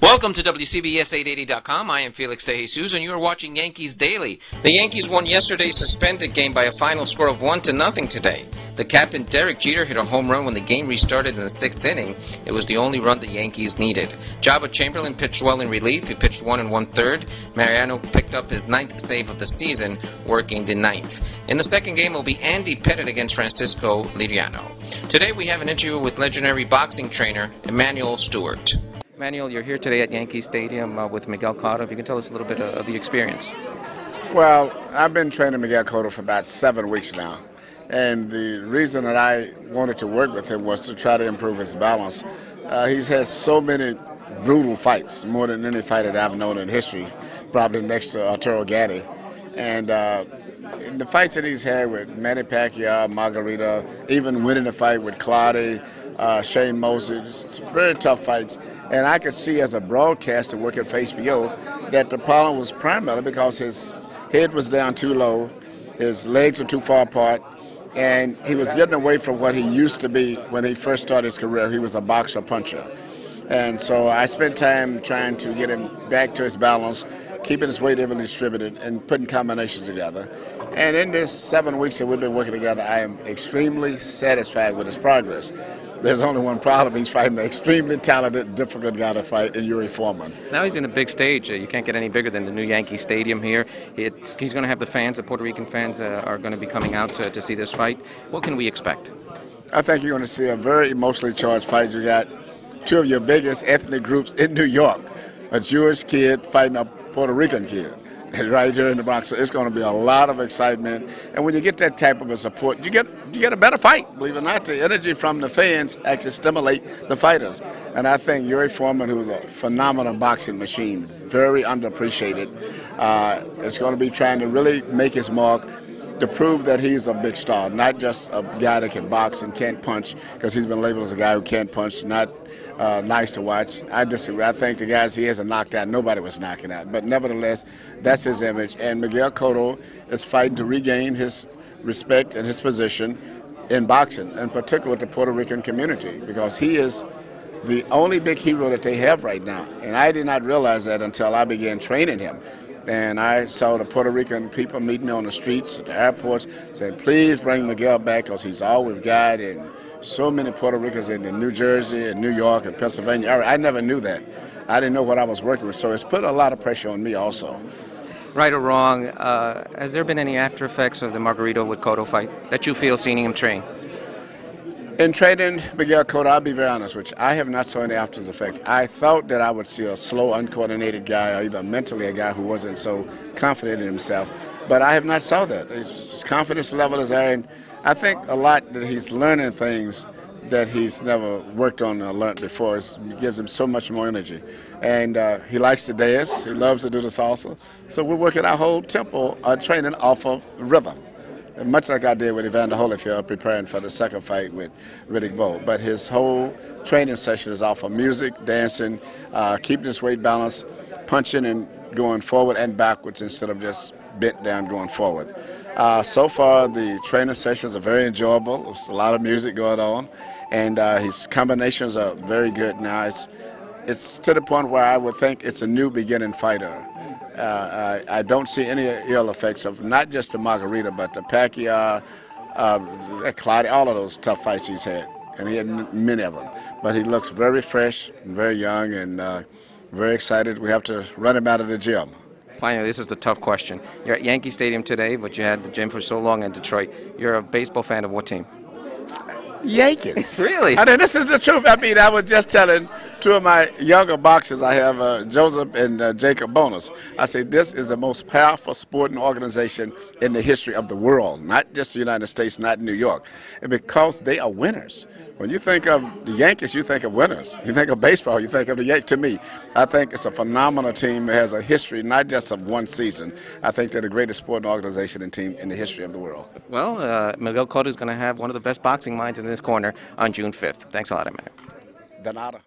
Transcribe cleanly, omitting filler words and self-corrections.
Welcome to WCBS880.com. I am Felix DeJesus, and you are watching Yankees Daily. The Yankees won yesterday's suspended game by a final score of 1-0 today. The captain, Derek Jeter, hit a home run when the game restarted in the 6th inning. It was the only run the Yankees needed. Jabba Chamberlain pitched well in relief. He pitched 1 1/3. Mariano picked up his 9th save of the season, working the 9th. In the second game will be Andy Pettit against Francisco Liriano. Today we have an interview with legendary boxing trainer Emanuel Steward. Emanuel, you're here today at Yankee Stadium with Miguel Cotto. If you can tell us a little bit of the experience. Well, I've been training Miguel Cotto for about 7 weeks now. And the reason that I wanted to work with him was to try to improve his balance. He's had so many brutal fights, more than any fighter that I've known in history, probably next to Arturo Gatti. And in the fights that he's had with Manny Pacquiao, Margarita, even winning the fight with Claude, Shane Moses, some very tough fights. And I could see as a broadcaster working for HBO that the problem was primarily because his head was down too low, his legs were too far apart, and he was getting away from what he used to be when he first started his career. He was a boxer puncher. And so I spent time trying to get him back to his balance, keeping his weight evenly distributed, and putting combinations together. And in this 7 weeks that we've been working together, I am extremely satisfied with his progress. There's only one problem. He's fighting an extremely talented, difficult guy to fight in Yuri Foreman. Now he's in a big stage. You can't get any bigger than the new Yankee Stadium here. He's going to have the fans, the Puerto Rican fans are going to be coming out to see this fight. What can we expect? I think you're going to see a very emotionally charged fight. You got two of your biggest ethnic groups in New York, a Jewish kid fighting a Puerto Rican kid right here in the Bronx. So it's going to be a lot of excitement. And when you get that type of a support, you get a better fight. Believe it or not, the energy from the fans actually stimulate the fighters. And I think Yuri Foreman, who's a phenomenal boxing machine, very underappreciated, is going to be trying to really make his mark to prove that he's a big star, not just a guy that can box and can't punch, because he's been labeled as a guy who can't punch, not nice to watch. I disagree. I think the guys he hasn't knocked out, nobody was knocking out. But nevertheless, that's his image. And Miguel Cotto is fighting to regain his respect and his position in boxing, in particular with the Puerto Rican community, because he is the only big hero that they have right now. And I did not realize that until I began training him. And I saw the Puerto Rican people meet me on the streets, at the airports, saying, please bring Miguel back because he's all we've got. And so many Puerto Ricans in New Jersey and New York and Pennsylvania. I never knew that. I didn't know what I was working with. So it's put a lot of pressure on me also. Right or wrong, has there been any after effects of the Margarito with Cotto fight that you feel seeing him train? In training Miguel Cotto, I'll be very honest with you, I have not saw any after effect. I thought that I would see a slow, uncoordinated guy, or either mentally a guy who wasn't so confident in himself. But I have not saw that. His confidence level is there, and I think a lot that he's learning things that he's never worked on or learned before. It gives him so much more energy. And he likes to dance. He loves to do the salsa. So we're working our whole tempo training off of rhythm, much like I did with Evander Holyfield preparing for the second fight with Riddick Bowe. But his whole training session is off of music, dancing, keeping his weight balanced, punching and going forward and backwards instead of just bent down going forward. So far, the training sessions are very enjoyable. There's a lot of music going on, and his combinations are very good now. It's to the point where I would think it's a new beginning fighter. I don't see any ill effects of not just the Margarita, but the Pacquiao, Claude, all of those tough fights he's had, and he had many of them. But he looks very fresh, and very young, and very excited. We have to run him out of the gym. Finally, this is the tough question. You're at Yankee Stadium today, but you had the gym for so long in Detroit. You're a baseball fan of what team? Yankees. Really? I mean, this is the truth. I mean, I was just telling two of my younger boxers, I have Joseph and Jacob Bonus. I say this is the most powerful sporting organization in the history of the world, not just the United States, not New York, and because they are winners. When you think of the Yankees, you think of winners. You think of baseball, you think of the Yankees. To me, I think it's a phenomenal team. It has a history, not just of one season. I think they're the greatest sporting organization and team in the history of the world. Well, Miguel Cotto is going to have one of the best boxing minds in this corner on June 5th. Thanks a lot, Emanuel. De nada.